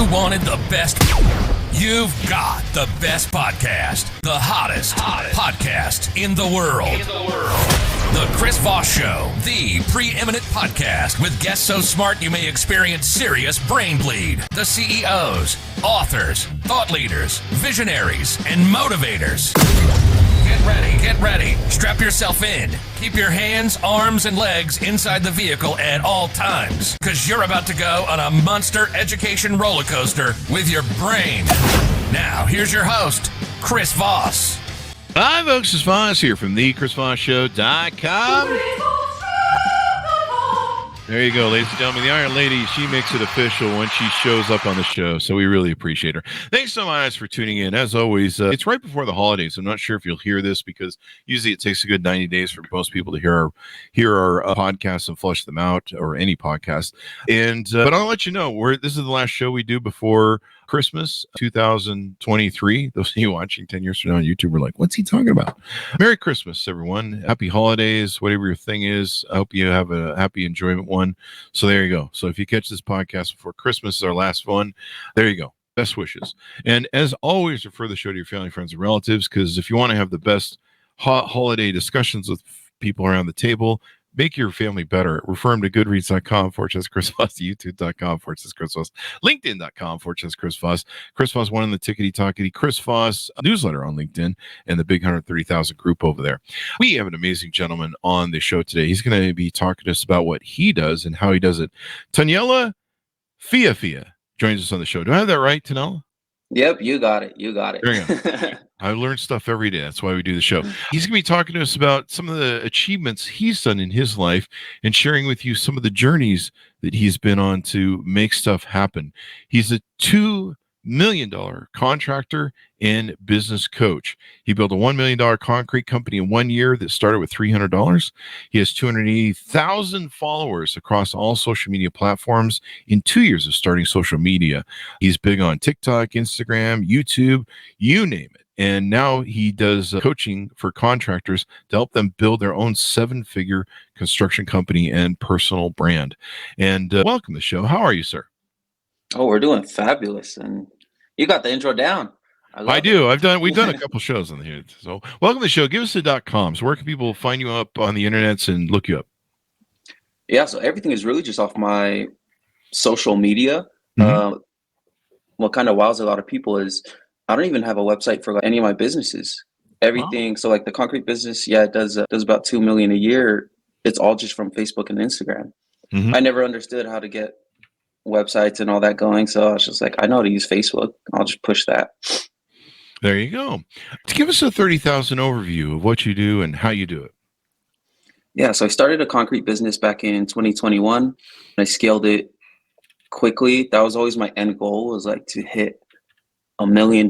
You wanted the best. You've got the best podcast. The hottest podcast in the world. The Chris Voss Show, the preeminent podcast with guests so smart you may experience serious brain bleed. The CEOs, authors, thought leaders, visionaries, and motivators. Get ready. Strap yourself in. Keep your hands, arms, and legs inside the vehicle at all times, because you're about to go on a monster education roller coaster with your brain. Now, here's your host, Chris Voss. Hi, folks. Chris Voss here from thechrisvossshow.com. There you go, ladies and gentlemen. The Iron Lady, she makes it official when she shows up on the show, so we really appreciate her. Thanks so much for tuning in. As always, it's right before the holidays. I'm not sure if you'll hear this because usually it takes a good 90 days for most people to hear our podcasts and flush them out, or any podcast. But I'll let you know, this is the last show we do before Christmas 2023. Those of you watching 10 years from now on YouTube are like, what's he talking about? Merry Christmas, everyone. Happy holidays, whatever your thing is. I hope you have a happy enjoyment one. So there you go. So if you catch this podcast before Christmas is our last one, there you go. Best wishes. And as always, refer the show to your family, friends, and relatives, because if you want to have the best holiday discussions with people around the table, make your family better. Refer them to goodreads.com/Chris Voss, youtube.com/Chris Voss, linkedin.com/Chris Voss, Chris Voss one in the tickety-tockety, Chris Voss newsletter on LinkedIn, and the big 130,000 group over there. We have an amazing gentleman on the show today. He's going to be talking to us about what he does and how he does it. Taniela Fia joins us on the show. Do I have that right, Taniela? Yep, you got it. There you go. I learn stuff every day. That's why we do the show. He's going to be talking to us about some of the achievements he's done in his life and sharing with you some of the journeys that he's been on to make stuff happen. He's a $2 million contractor and business coach. He built a $1 million concrete company in 1 year that started with $300. He has 280,000 followers across all social media platforms in 2 years of starting social media. He's big on TikTok, Instagram, YouTube, you name it. And now he does coaching for contractors to help them build their own 7-figure construction company and personal brand. And welcome to the show. How are you, sir? Oh, we're doing fabulous. And you got the intro down. I do. We've done a couple shows on here. So welcome to the show. Give us the .com. So where can people find you up on the internet and look you up? Yeah, so everything is really just off my social media. What kind of wows a lot of people is I don't even have a website for any of my businesses. Everything. So like the concrete business, it does about 2 million a year. It's all just from Facebook and Instagram. I never understood how to get websites and all that going. So I was just like, I know how to use Facebook. I'll just push that. There you go. Give us a 30,000 overview of what you do and how you do it. Yeah. So I started a concrete business back in 2021. I scaled it quickly. That was always my end goal, was like to hit $1 million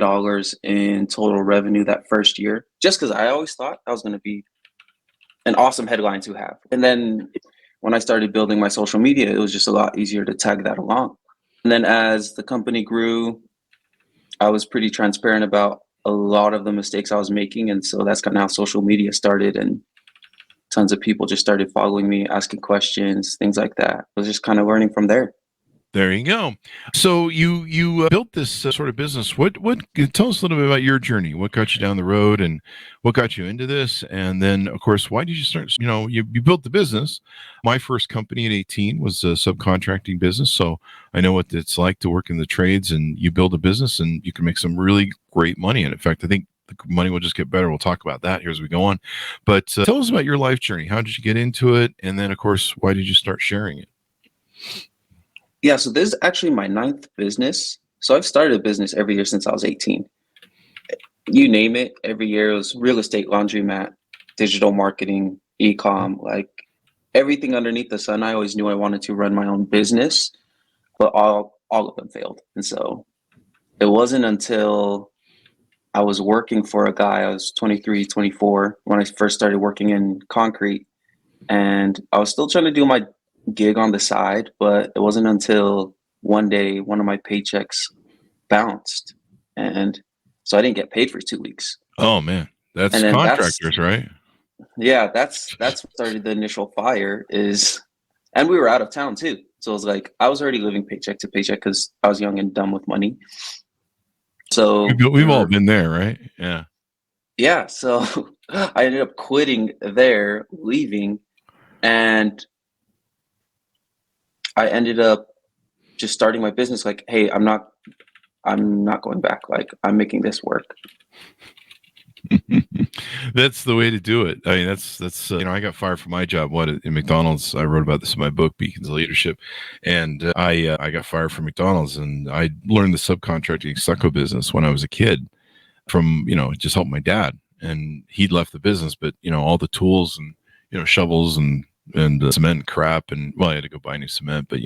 in total revenue that first year, just because I always thought that was going to be an awesome headline to have. And then when I started building my social media, it was just a lot easier to tag that along. And then as the company grew, I was pretty transparent about a lot of the mistakes I was making. And so that's kind of how social media started. And tons of people just started following me, asking questions, things like that. I was just kind of learning from there. There you go. So you built this sort of business. What tell us a little bit about your journey. What got you down the road and what got you into this? And then, of course, why did you start? You built the business. My first company at 18 was a subcontracting business. So I know what it's like to work in the trades, and you build a business and you can make some really great money. And in fact, I think the money will just get better. We'll talk about that here as we go on. But tell us about your life journey. How did you get into it? And then, of course, why did you start sharing it? Yeah, so this is actually my 9th business. So I've started a business every year since I was 18. You name it, every year it was real estate, laundromat, digital marketing, e-com, like everything underneath the sun. I always knew I wanted to run my own business, but all of them failed. And so it wasn't until I was working for a guy, I was 23, 24, when I first started working in concrete. And I was still trying to do my gig on the side, but it wasn't until one day one of my paychecks bounced, and so I didn't get paid for 2 weeks. Oh man, that's contractors, right? Yeah, that's what started the initial fire. And we were out of town too, So it was like I was already living paycheck to paycheck because I was young and dumb with money. So We've all been there, right? Yeah. yeah, so I ended up quitting there, leaving, and I ended up just starting my business. Like, hey, I'm not going back. Like, I'm making this work. That's the way to do it. I mean, that's I got fired from my job. In McDonald's? I wrote about this in my book, Beacons of Leadership, and I got fired from McDonald's, and I learned the subcontracting stucco business when I was a kid from just helping my dad, and he'd left the business, but all the tools and shovels and cement and crap, and well, I had to go buy new cement, but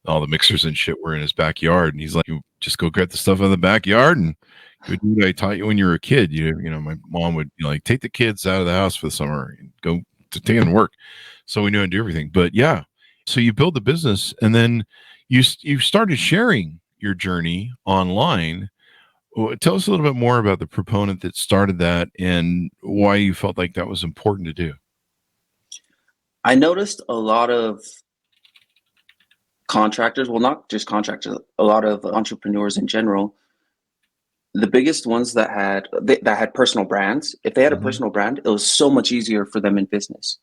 all the mixers and shit were in his backyard, and he's like, you just go get the stuff out of the backyard and go do what I taught you when you were a kid. My mom would like take the kids out of the house for the summer and go to take them to work. So we knew how to do everything. But yeah, so you build the business, and then you started sharing your journey online. Tell us a little bit more about the proponent that started that and why you felt like that was important to do. I noticed a lot of contractors, well, not just contractors, a lot of entrepreneurs in general, the biggest ones that had personal brands, if they had a personal brand, it was so much easier for them in business.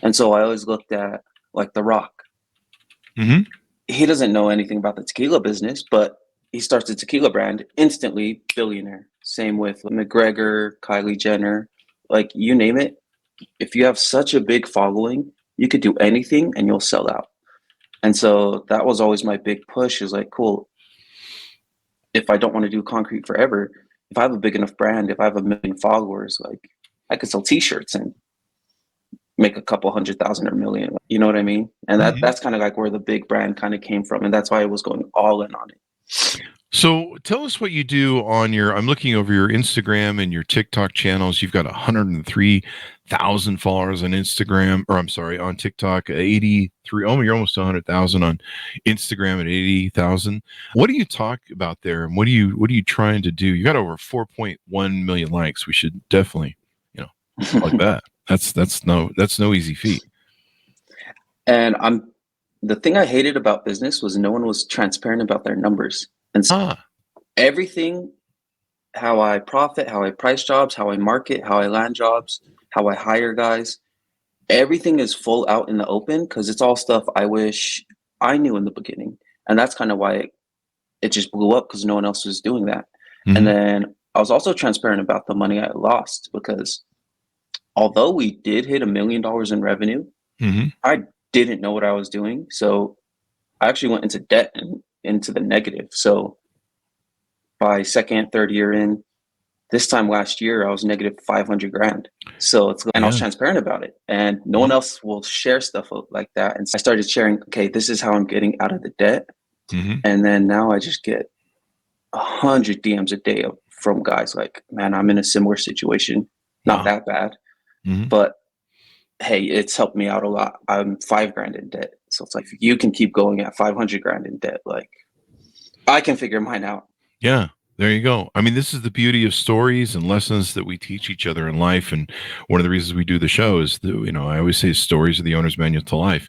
And so I always looked at like The Rock. He doesn't know anything about the tequila business, but he starts a tequila brand, instantly billionaire. Same with McGregor, Kylie Jenner, like you name it. If you have such a big following, you could do anything and you'll sell out. And so that was always my big push, is like, cool, if I don't want to do concrete forever, if I have a big enough brand, if I have 1 million followers, like I could sell t-shirts and make a couple 100,000 or 1 million. You know what I mean? And that's kind of like where the big brand kind of came from. And that's why I was going all in on it. So tell us what you do on I'm looking over your Instagram and your TikTok channels. You've got 103,000 followers on Instagram, or I'm sorry, on TikTok, 83. Oh, you're almost 100,000 on Instagram at 80,000. What do you talk about there? And what are you trying to do? You got over 4.1 million likes. We should definitely, like that. That's no easy feat. And the thing I hated about business was no one was transparent about their numbers. And so everything, how I profit, how I price jobs, how I market, how I land jobs, how I hire guys, everything is full out in the open because it's all stuff I wish I knew in the beginning. And that's kind of why it just blew up, because no one else was doing that. And then I was also transparent about the money I lost, because although we did hit $1 million in revenue, I didn't know what I was doing. So I actually went into debt and into the negative. So by second, third year in, this time last year, I was negative 500 grand. So I was transparent about it, and no one else will share stuff like that. And so I started sharing, okay, this is how I'm getting out of the debt. And then now I just get 100 DMs a day from guys like, man, I'm in a similar situation. Not that bad, but hey, it's helped me out a lot. I'm 5 grand in debt. So it's like, if you can keep going at 500 grand in debt, like I can figure mine out. Yeah, there you go. I mean, this is the beauty of stories and lessons that we teach each other in life. And one of the reasons we do the show is that, I always say stories are the owner's manual to life.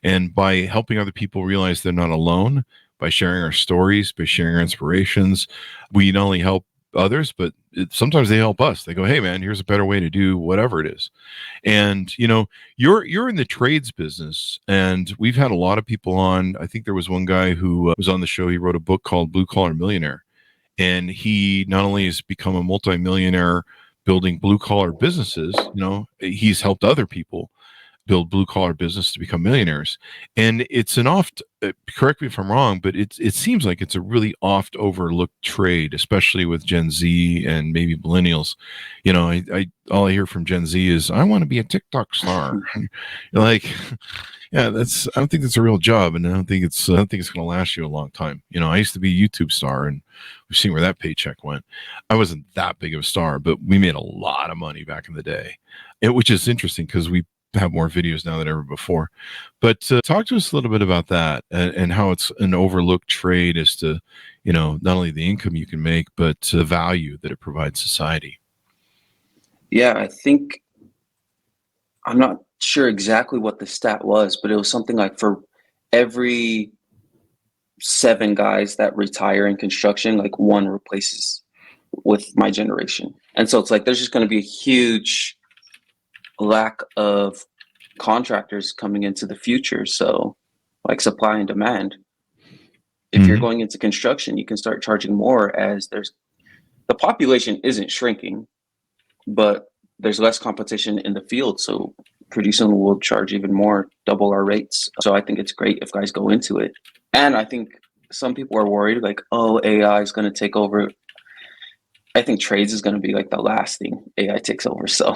And by helping other people realize they're not alone, by sharing our stories, by sharing our inspirations, we not only help others, but sometimes they help us. They go, hey man, here's a better way to do whatever it is. And you're in the trades business, and we've had a lot of people on. I think there was one guy who was on the show. He wrote a book called Blue Collar Millionaire, and he not only has become a multimillionaire building blue collar businesses, he's helped other people build blue collar business to become millionaires. And it's an correct me if I'm wrong, but it seems like it's a really oft overlooked trade, especially with Gen Z and maybe millennials. All I hear from Gen Z is, I want to be a TikTok star. Like, yeah, I don't think that's a real job, and I don't think it's going to last you a long time. I used to be a YouTube star, and we've seen where that paycheck went. I wasn't that big of a star, but we made a lot of money back in the day, which is interesting because we have more videos now than ever before. But talk to us a little bit about that and how it's an overlooked trade as to, not only the income you can make, but the value that it provides society. Yeah, I think, I'm not sure exactly what the stat was, but it was something like for every 7 guys that retire in construction, like 1 replaces with my generation. And so it's like there's just going to be a huge lack of contractors coming into the future. So like supply and demand. If you're going into construction, you can start charging more as the population isn't shrinking, but there's less competition in the field. So pretty soon we'll charge even more, double our rates. So I think it's great if guys go into it. And I think some people are worried like, oh, AI is going to take over. I think trades is going to be like the last thing AI takes over. So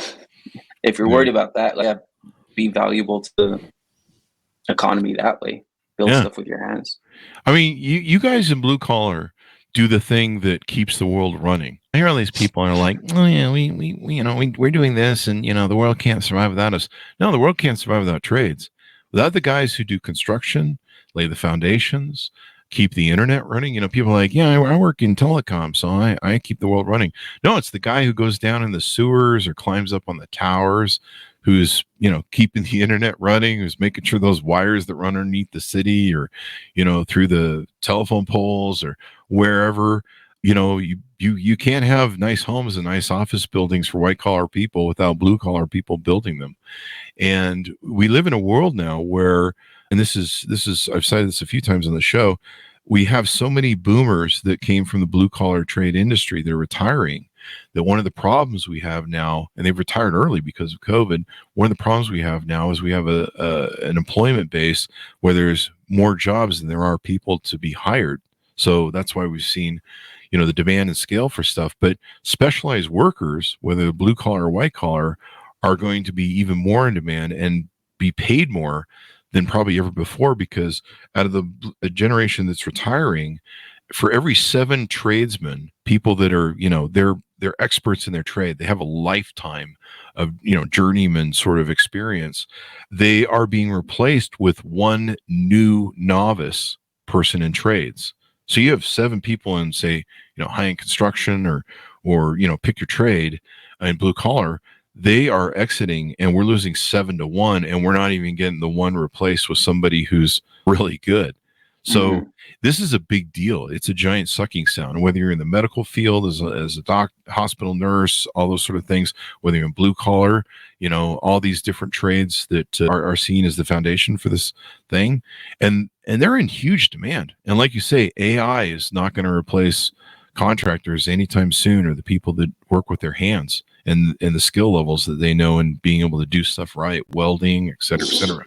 if you're worried about that, like, be valuable to the economy that way. Build stuff with your hands. I mean, you guys in blue collar do the thing that keeps the world running. I hear all these people are like, oh yeah, we're doing this, and the world can't survive without us. No, the world can't survive without trades. Without the guys who do construction, lay the foundations, keep the internet running. People are like, yeah, I work in telecom, so I keep the world running. No, it's the guy who goes down in the sewers or climbs up on the towers, who's keeping the internet running, who's making sure those wires that run underneath the city or through the telephone poles or wherever. You can't have nice homes and nice office buildings for white collar people without blue collar people building them. And we live in a world now where, and this is I've cited this a few times on the show, we have so many boomers that came from the blue collar trade industry. They're retiring. That one of the problems we have now, and they've retired early because of COVID, one of the problems we have now is we have an employment base where there's more jobs than there are people to be hired. So that's why we've seen, the demand and scale for stuff. But specialized workers, whether blue collar or white collar, are going to be even more in demand and be paid more than probably ever before, because out of the generation that's retiring, for every 7 tradesmen, people that are, they're experts in their trade, they have a lifetime of, journeyman sort of experience, they are being replaced with 1 new novice person in trades. So you have 7 people in, say, high-end construction or pick your trade in blue collar, they are exiting and we're losing 7-1, and we're not even getting the 1 replaced with somebody who's really good. So this is a big deal. It's a giant sucking sound. Whether you're in the medical field as a hospital nurse, all those sort of things, whether you're in blue collar, all these different trades that are seen as the foundation for this thing. And they're in huge demand. And like you say, AI is not going to replace contractors anytime soon, or the people that work with their hands and the skill levels that they know and being able to do stuff right, welding, et cetera, et cetera.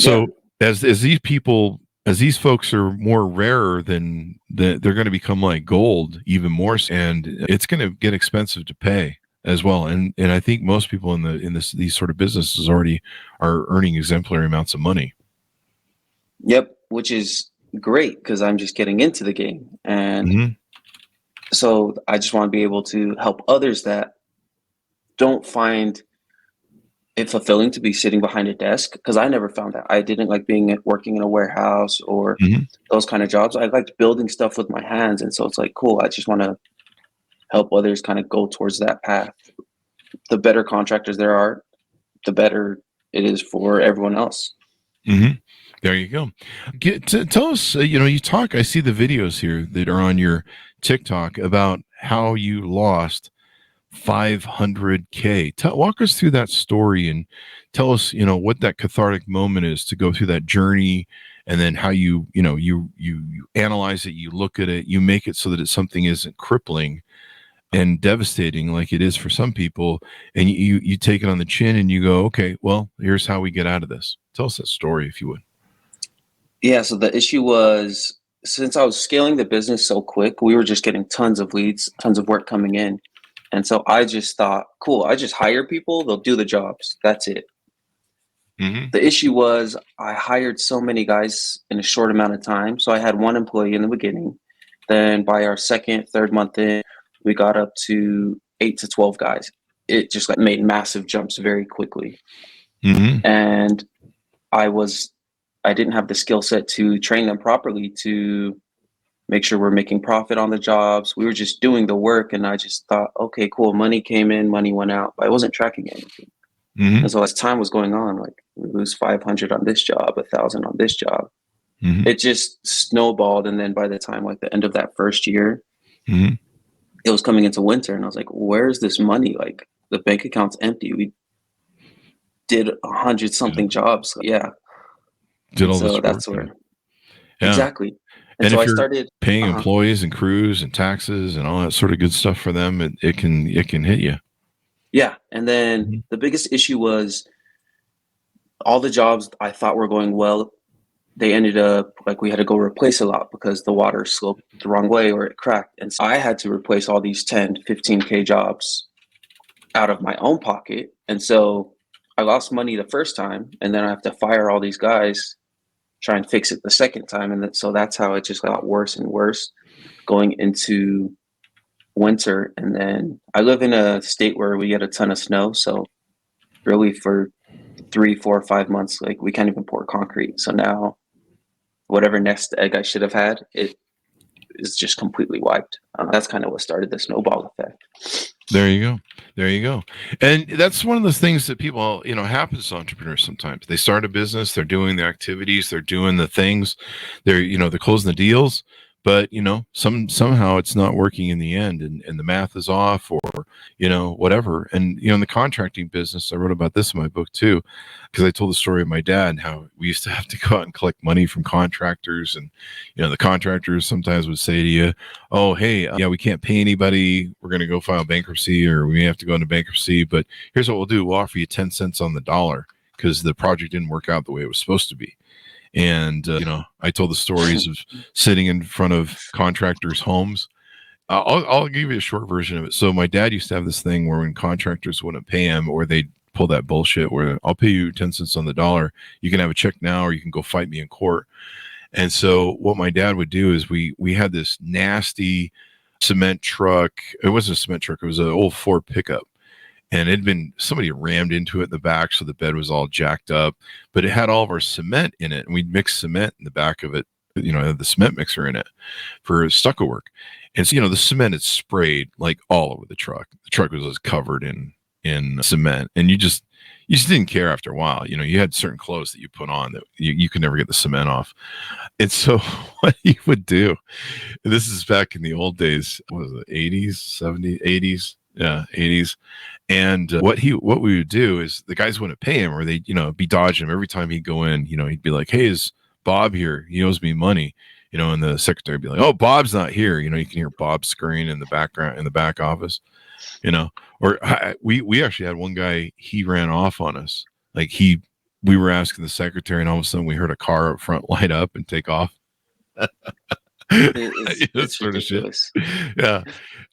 So as these folks are more rarer than they're going to become like gold even more, and it's going to get expensive to pay as well. And I think most people in these sort of businesses already are earning exemplary amounts of money. Yep, which is great because I'm just getting into the game, and so I just want to be able to help others that don't find it fulfilling to be sitting behind a desk, because I never found that. I didn't like working in a warehouse or those kind of jobs. I liked building stuff with my hands, and so it's like, cool. I just want to help others kind of go towards that path. The better contractors there are, the better it is for everyone else. There you go. Tell us, you talk, I see the videos here that are on your TikTok about how you lost $500K. Walk us through that story and tell us, what that cathartic moment is to go through that journey, and then how you analyze it, you look at it, you make it so that it's something isn't crippling and devastating like it is for some people, and you take it on the chin and you go, okay, well, here's how we get out of this. Tell us that story, if you would. Yeah, so the issue was, since I was scaling the business so quick, we were just getting tons of leads, tons of work coming in. And so I just thought, cool, I just hire people, they'll do the jobs. That's it. The issue was I hired so many guys in a short amount of time. So I had 1 employee in the beginning. Then by our 2nd, 3rd month in, we got up to 8 to 12 guys. It just made massive jumps very quickly. And I didn't have the skill set to train them properly to make sure we're making profit on the jobs. We were just doing the work, and I just thought, okay, cool. Money came in, money went out, but I wasn't tracking anything. And so as time was going on, we lose 500 on this job, 1,000 on this job. Mm-hmm. It just snowballed. And then by the time like the end of that first year, Mm-hmm. it was coming into winter, and I was like, where's this money? Like the bank account's empty. We did 100 something jobs. Yeah. Did And all this so work. that's where, Yeah. exactly. And And so if I you're started paying employees and crews and taxes and all that sort of good stuff for them, it can hit you. Yeah. And then the biggest issue was all the jobs I thought were going well, they ended up like we had to go replace a lot because the water sloped the wrong way or it cracked. And so I had to replace all these 10, 15K jobs out of my own pocket. And so I lost money the first time, and then I have to fire all these guys, try and fix it the second time. And so that's how it just got worse and worse going into winter. And then I live in a state where we get a ton of snow. So really for 3, 4, 5 months, like we can't even pour concrete. So now whatever nest egg I should have had, it is just completely wiped. That's kind of what started the snowball effect. There you go. There you go. And that's one of those things that people, happens to entrepreneurs sometimes. They start a business, they're doing the activities, they're doing the things, they're closing the deals, but somehow it's not working in the end, and the math is off, or whatever. And in the contracting business, I wrote about this in my book too, because I told the story of my dad and how we used to have to go out and collect money from contractors, and the contractors sometimes would say to you, oh, hey, we can't pay anybody, we're going to go file bankruptcy, or we may have to go into bankruptcy, but here's what we'll do, we'll offer you 10 cents on the dollar because the project didn't work out the way it was supposed to be. And I told the stories of sitting in front of contractors' homes. I'll give you a short version of it. So my dad used to have this thing where when contractors wouldn't pay him, or they'd pull that bullshit where I'll pay you 10 cents on the dollar, you can have a check now, or you can go fight me in court. And so what my dad would do is we had this nasty cement truck. It wasn't a cement truck, it was an old Ford pickup. And somebody rammed into it in the back, so the bed was all jacked up, but it had all of our cement in it, and we'd mix cement in the back of it. It had the cement mixer in it for stucco work. And so, the cement had sprayed like all over the truck. The truck was covered in cement, and you just didn't care after a while. You had certain clothes that you put on that you could never get the cement off. And so what he would do, this is back in the old days, what was it, 80s, 70s, 80s? Yeah, 80s. And what we would do is the guys wouldn't pay him, or they'd, be dodging him every time he'd go in. He'd be like, hey, is Bob here? He owes me money. And the secretary would be like, oh, Bob's not here. You can hear Bob scurrying in the background, in the back office, or we actually had one guy, he ran off on us. Like we were asking the secretary, and all of a sudden we heard a car up front light up and take off. It's sort of shit. ridiculous. Yeah,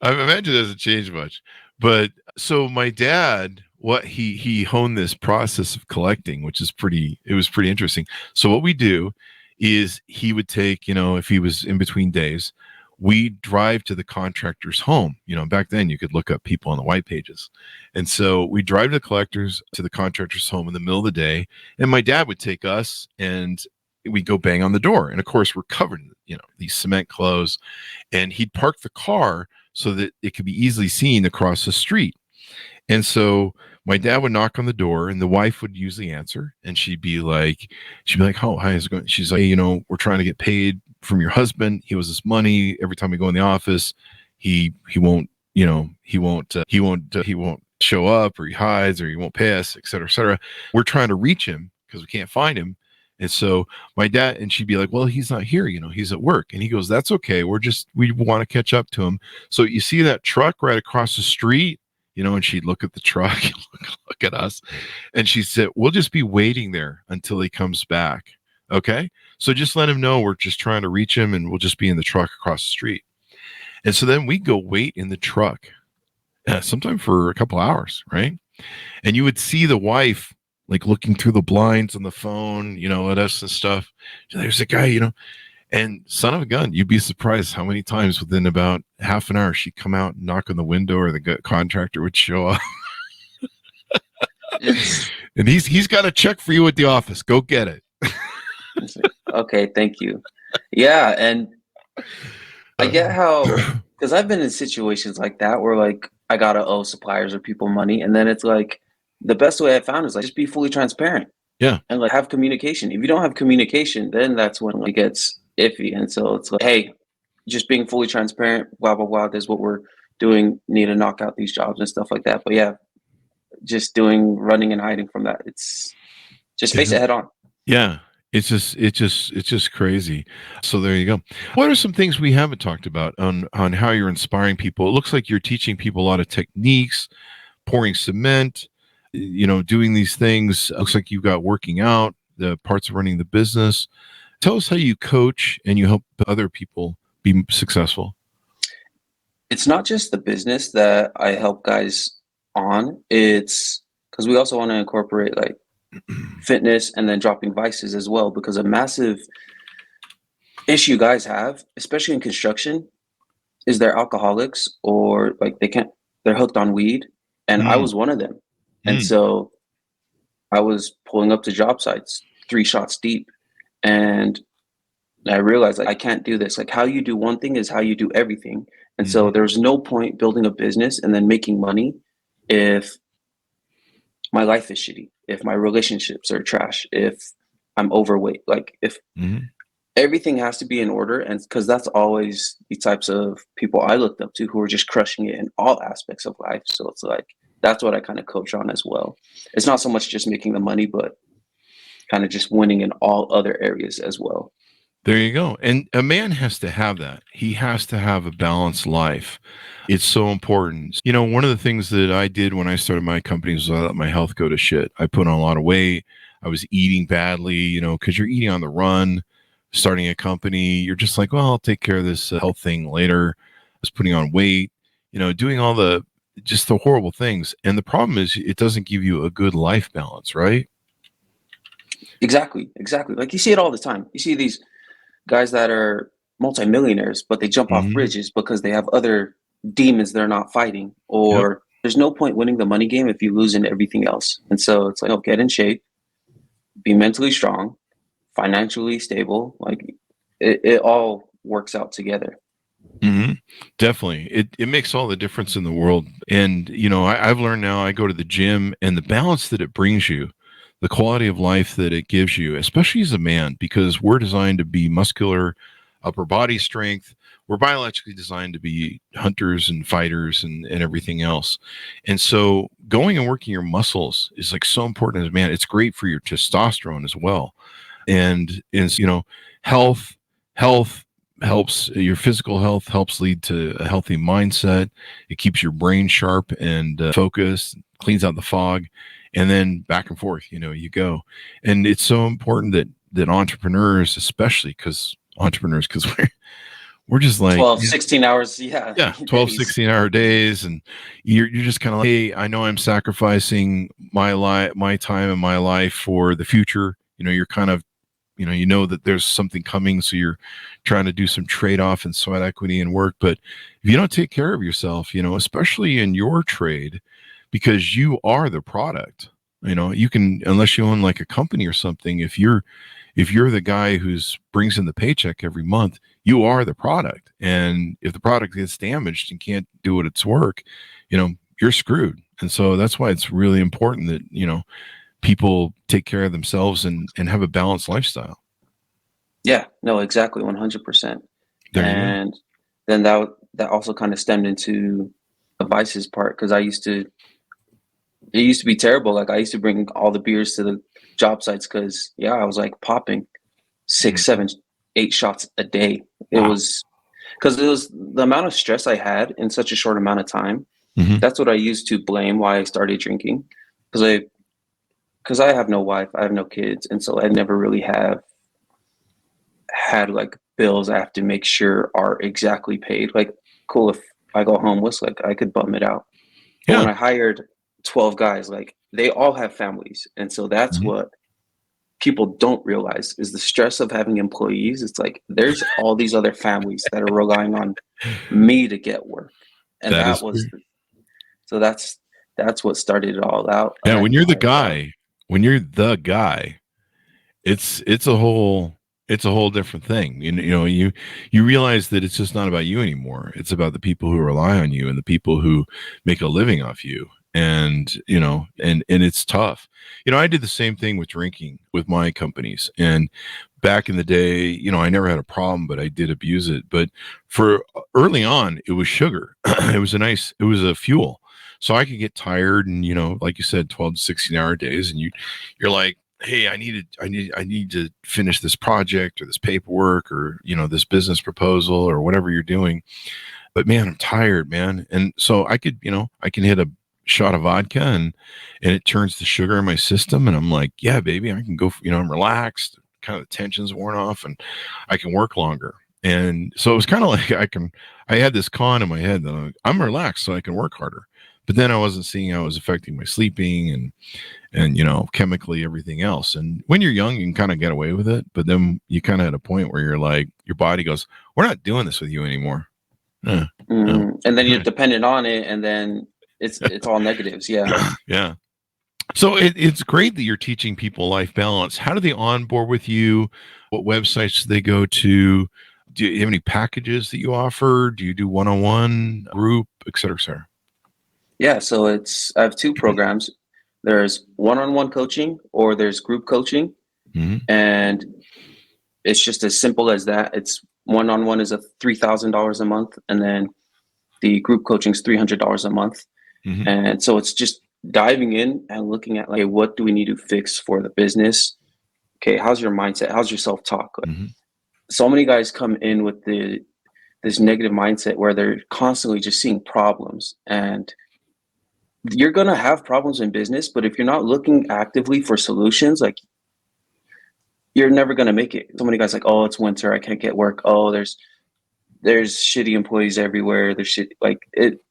I imagine it doesn't change much. But so my dad, what he honed this process of collecting, which is it was pretty interesting. So what we do is he would take, if he was in between days, we drive to the contractor's home. Back then you could look up people on the white pages. And so we drive to the contractor's home in the middle of the day. And my dad would take us, and we go bang on the door. And of course we're covered in, these cement clothes, and he'd park the car so that it could be easily seen across the street. And so my dad would knock on the door, and the wife would usually answer, and she'd be like, oh, hi, how's it going? She's like, hey, we're trying to get paid from your husband. He owes us money. Every time we go in the office, he won't show up, or he hides, or he won't pay us, et cetera, et cetera. We're trying to reach him because we can't find him. And so my dad, and she'd be like, well, he's not here, he's at work. And he goes, that's okay. We want to catch up to him. So you see that truck right across the street, and she'd look at the truck, look at us. And she said, we'll just be waiting there until he comes back. Okay. So just let him know we're just trying to reach him, and we'll just be in the truck across the street. And so then we go wait in the truck, sometime for a couple hours. Right. And you would see the wife, like looking through the blinds on the phone, at us and stuff. There's a guy, and son of a gun, you'd be surprised how many times within about half an hour she'd come out and knock on the window, or the contractor would show up. And he's got a check for you at the office. Go get it. Okay, thank you. Yeah, and I get how, because I've been in situations like that where like I gotta owe suppliers or people money, and then it's like, the best way I found is like just be fully transparent. Yeah. and like have communication. If you don't have communication, then that's when it gets iffy. And so it's like, hey, just being fully transparent, blah, blah, blah. This is what we're doing. Need to knock out these jobs and stuff like that. But yeah, just running and hiding from that. It's just face it head on. Yeah. It's just crazy. So there you go. What are some things we haven't talked about on how you're inspiring people? It looks like you're teaching people a lot of techniques, pouring cement, doing these things. It looks like you've got working out, the parts of running the business. Tell us how you coach and you help other people be successful. It's not just the business that I help guys on. It's because we also want to incorporate like fitness and then dropping vices as well, because a massive issue guys have, especially in construction, is they're alcoholics or like they're hooked on weed. And I was one of them. And so I was pulling up to job sites 3 shots deep, and I realized like I can't do this. Like how you do one thing is how you do everything. And so there's no point building a business and then making money if my life is shitty, if my relationships are trash, if I'm overweight, like if everything has to be in order. And because that's always the types of people I looked up to who are just crushing it in all aspects of life. So it's like, that's what I kind of coach on as well. It's not so much just making the money, but kind of just winning in all other areas as well. There you go. And a man has to have that. He has to have a balanced life. It's so important. One of the things that I did when I started my company was I let my health go to shit. I put on a lot of weight. I was eating badly, because you're eating on the run, starting a company. You're just like, well, I'll take care of this health thing later. I was putting on weight, doing all the horrible things. And the problem is it doesn't give you a good life balance, right? Exactly. Like you see it all the time. You see these guys that are multimillionaires, but they jump off bridges because they have other demons they're not fighting, or there's no point winning the money game if you lose in everything else. And so it's like, get in shape, be mentally strong, financially stable. Like it all works out together. Definitely. It makes all the difference in the world. And, I've learned now, I go to the gym, and the balance that it brings you, the quality of life that it gives you, especially as a man, because we're designed to be muscular, upper body strength. We're biologically designed to be hunters and fighters and everything else. And so going and working your muscles is like so important as a man. It's great for your testosterone as well. And it's, health helps, your physical health helps lead to a healthy mindset. It keeps your brain sharp and focused, cleans out the fog, and then back and forth, you go. And it's so important that entrepreneurs, especially because we're just like 12, 16 hours. Yeah. 12, 16-hour days. And you're just kind of like, hey, I know I'm sacrificing my time and my life for the future. You're kind of, that there's something coming. So you're trying to do some trade-off and sweat equity and work. But if you don't take care of yourself, especially in your trade, because you are the product, you can, unless you own like a company or something, if you're the guy who's brings in the paycheck every month, you are the product. And if the product gets damaged and can't do its work, you're screwed. And so that's why it's really important that, people take care of themselves and have a balanced lifestyle. Yeah, no, exactly. 100%. And then that also kind of stemmed into the vices part. Cause it used to be terrible. Like I used to bring all the beers to the job sites. Cause I was like popping 6, 7, 8 shots a day. It was the amount of stress I had in such a short amount of time. That's what I used to blame why I started drinking. Because I have no wife, I have no kids, and so I never really had like bills I have to make sure are exactly paid. Like, cool, if I go homeless, like I could bum it out. But when I hired 12 guys, like they all have families, and so that's what people don't realize is the stress of having employees. It's like there's all these other families that are relying on me to get work, and that's what started it all out. Yeah, when you're the guy. When you're the guy, it's a whole different thing. You realize that it's just not about you anymore. It's about the people who rely on you and the people who make a living off you. And, and it's tough. I did the same thing with drinking with my companies. And back in the day, I never had a problem, but I did abuse it. But for early on, it was sugar. It was a fuel. So I could get tired and, like you said, 12 to 16-hour days. And you're like, hey, I need to finish this project or this paperwork or, this business proposal or whatever you're doing. But man, I'm tired, man. And so I can hit a shot of vodka and it turns the sugar in my system. And I'm like, yeah, baby, I can go, I'm relaxed, kind of the tension's worn off and I can work longer. And so it was kind of like I had this con in my head that I'm relaxed so I can work harder. But then I wasn't seeing how it was affecting my sleeping and chemically everything else. And when you're young, you can kind of get away with it. But then you kind of at a point where you're like, your body goes, we're not doing this with you anymore. And then you're dependent on it. And then it's all negatives. Yeah. Yeah. So it's great that you're teaching people life balance. How do they onboard with you? What websites do they go to? Do you have any packages that you offer? Do you do one-on-one, group, et cetera, et cetera? Yeah. So I have two programs. There's one-on-one coaching or there's group coaching. Mm-hmm. And it's just as simple as that. It's one-on-one is $3,000 a month. And then the group coaching is $300 a month. Mm-hmm. And so it's just diving in and looking at, like, what do we need to fix for the business? Okay, how's your mindset? How's your self-talk? Mm-hmm. So many guys come in with this negative mindset where they're constantly just seeing problems. And you're going to have problems in business, but if you're not looking actively for solutions, like, you're never going to make it. So many guys like, oh, it's winter, I can't get work. Oh, there's shitty employees everywhere. There's shit, like it.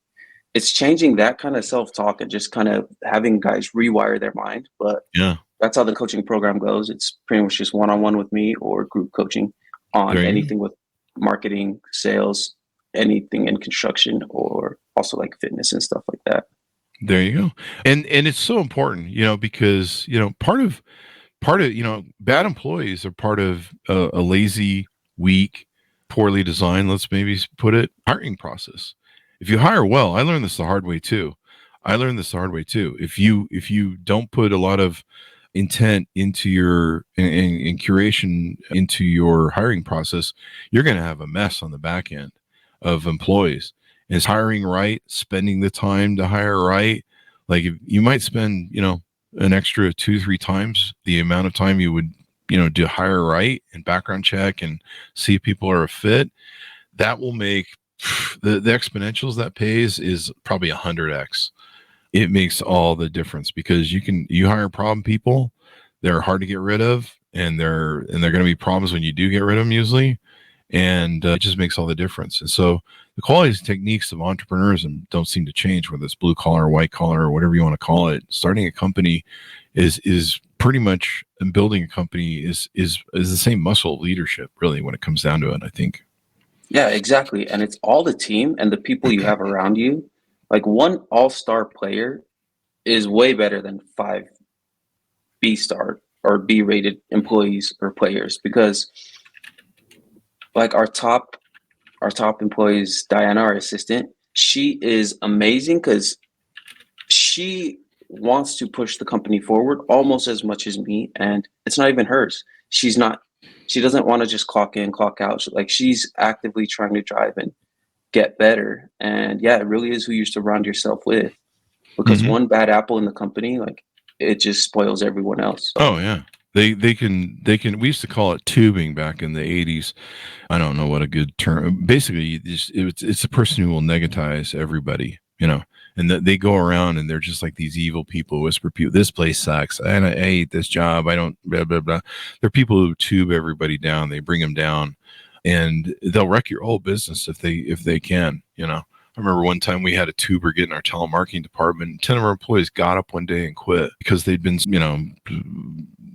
It's changing that kind of self-talk and just kind of having guys rewire their mind. But yeah, that's how the coaching program goes. It's pretty much just one-on-one with me or group coaching on anything with marketing, sales, anything in construction, or also like fitness and stuff like that. There you go. And it's so important, because, part of, bad employees are part of a lazy, weak, poorly designed, let's maybe put it, hiring process. If you hire well, I learned this the hard way too. If you don't put a lot of intent into your and curation into your hiring process, you're going to have a mess on the back end of employees. Is hiring right, spending the time to hire right? Like, if you might spend, an extra 2-3 times the amount of time you would, do hire right and background check and see if people are a fit. That will make the exponentials that pays is probably 100x. It makes all the difference because you hire problem people, they're hard to get rid of, and they're going to be problems when you do get rid of them usually, and it just makes all the difference. And so the qualities and techniques of entrepreneurism don't seem to change, whether it's blue collar, white collar, or whatever you want to call it. Starting a company is pretty much, and building a company is the same muscle of leadership, really, when it comes down to it, I think. Yeah, exactly. And it's all the team and the people you have around you. Like, one all-star player is way better than 5 B-star or B-rated employees or players, because like our top employees, Diana, our assistant, she is amazing because she wants to push the company forward almost as much as me, and it's not even hers. She doesn't want to just clock in, clock out. She's actively trying to drive and get better. And yeah, it really is who you surround yourself with, because one bad apple in the company, like, it just spoils everyone else. Oh yeah. They can, we used to call it tubing back in the 80s. I don't know what a good term. Basically, it's the person who will negatize everybody, and they go around and they're just like these evil people, whisper people, this place sucks, and I hate this job, I don't, blah, blah, blah. They're people who tube everybody down. They bring them down, and they'll wreck your whole business if they can, I remember one time we had a tuber get in our telemarketing department. 10 of our employees got up one day and quit because they'd been,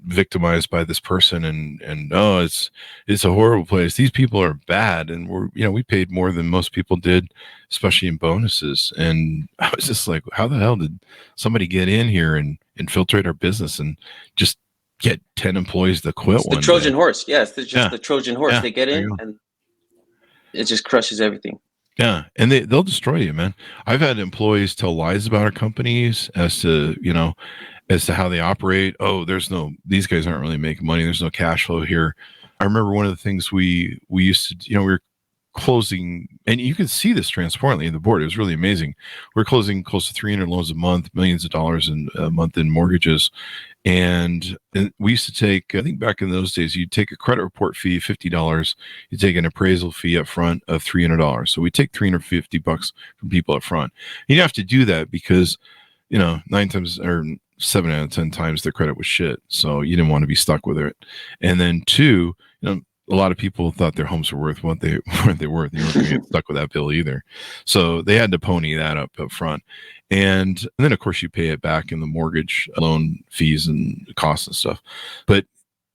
victimized by this person, and oh, it's a horrible place. These people are bad, and we paid more than most people did, especially in bonuses. And I was just like, how the hell did somebody get in here and infiltrate our business and just get 10 employees to quit? It's the Trojan horse. Yeah, it's just the Trojan horse. Yeah, they get in and it just crushes everything. Yeah, and they'll destroy you, man. I've had employees tell lies about our companies as to, as to how they operate. Oh, these guys aren't really making money. There's no cash flow here. I remember one of the things we used to, we were closing, and you could see this transparently in the board. It was really amazing. We're closing close to 300 loans a month, millions of dollars a month in mortgages. And we used to take, I think back in those days, you'd take a credit report fee, $50. You take an appraisal fee up front of $300. So we take $350 from people up front. You have to do that because, 9 times or 7 out of 10 times the credit was shit. So you didn't want to be stuck with it. And then 2, a lot of people thought their homes were worth what they weren't worth. You weren't going to get stuck with that bill either. So they had to pony that up front. And then, of course, you pay it back in the mortgage loan fees and costs and stuff. But,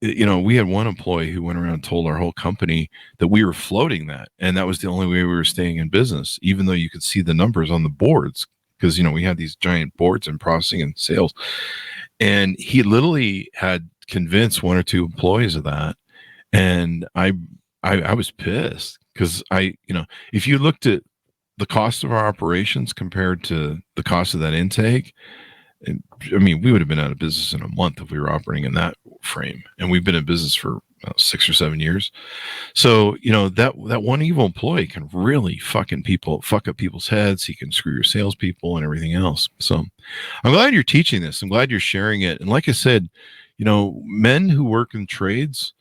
we had one employee who went around and told our whole company that we were floating that. And that was the only way we were staying in business, even though you could see the numbers on the boards. Because, we had these giant boards in processing and sales. And he literally had convinced 1 or 2 employees of that. And I was pissed because if you looked at the cost of our operations compared to the cost of that intake, we would have been out of business in a month if we were operating in that frame. And we've been in business for 6 or 7 years. So, that one evil employee can really fuck up people's heads. He can screw your salespeople and everything else. So I'm glad you're teaching this. I'm glad you're sharing it. And like I said, men who work in trades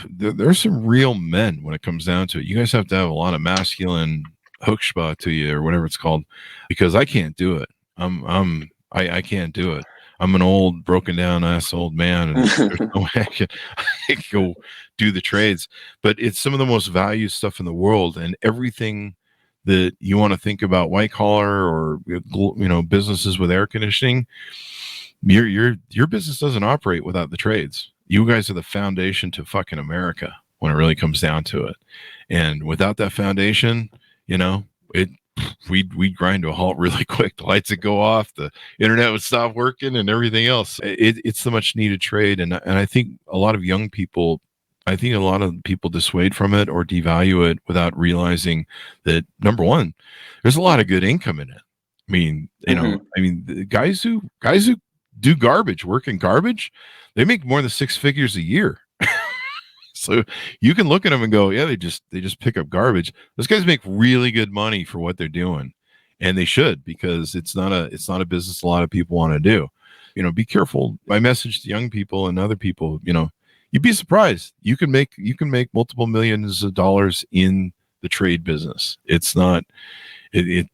there's some real men when it comes down to it. You guys have to have a lot of masculine hookshpa to you or whatever it's called, because I can't do it. I can't do it. I'm an old broken down ass old man, and there's no way I can go do the trades. But it's some of the most valued stuff in the world, and everything that you want to think about white collar or businesses with air conditioning, your business doesn't operate without the trades. You guys are the foundation to fucking America when it really comes down to it. And without that foundation, we'd grind to a halt really quick. The lights would go off, the internet would stop working, and everything else. It's the much needed trade. And I think a lot of people dissuade from it or devalue it without realizing that, number one, there's a lot of good income in it. The guys who do garbage, work in garbage, they make more than 6 figures a year. So you can look at them and go, yeah, they just pick up garbage. Those guys make really good money for what they're doing, and they should, because it's not a business a lot of people want to do. Be careful. My message to young people and other people, you'd be surprised. You can make multiple millions of dollars in the trade business. It's not you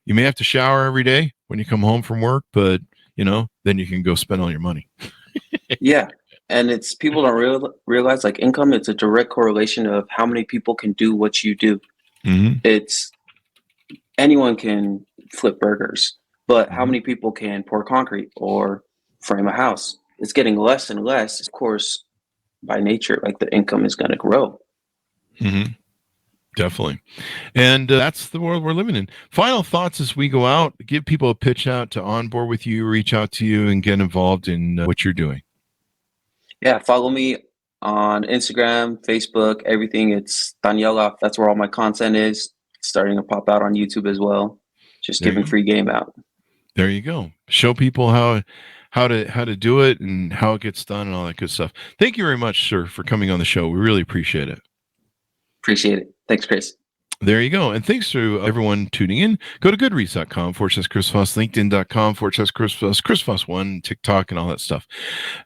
may have to shower every day when you come home from work, but then you can go spend all your money. Yeah. And it's people don't realize like income, it's a direct correlation of how many people can do what you do. Mm-hmm. It's anyone can flip burgers, but how many people can pour concrete or frame a house? It's getting less and less. Of course, by nature, like the income is going to grow. Mm-hmm. Definitely. And that's the world we're living in. Final thoughts as we go out. Give people a pitch out to onboard with you, reach out to you, and get involved in what you're doing. Yeah, follow me on Instagram, Facebook, everything. It's Daniela. That's where all my content is. It's starting to pop out on YouTube as well. Just giving free game out. There you go. Show people how to do it and how it gets done and all that good stuff. Thank you very much, sir, for coming on the show. We really appreciate it. Appreciate it. Thanks, Chris. There you go. And thanks to everyone tuning in. Go to goodreads.com/Chris Voss, LinkedIn.com/Chris Voss, Chris Voss 1, TikTok, and all that stuff.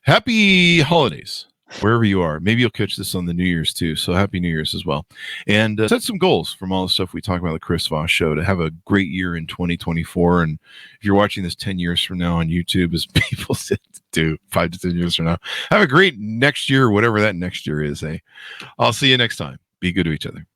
Happy holidays, wherever you are. Maybe you'll catch this on the New Year's too. So happy New Year's as well. And set some goals from all the stuff we talk about the Chris Voss Show to have a great year in 2024. And if you're watching this 10 years from now on YouTube, as people said to do 5 to 10 years from now, have a great next year, whatever that next year is. I'll see you next time. Be good to each other.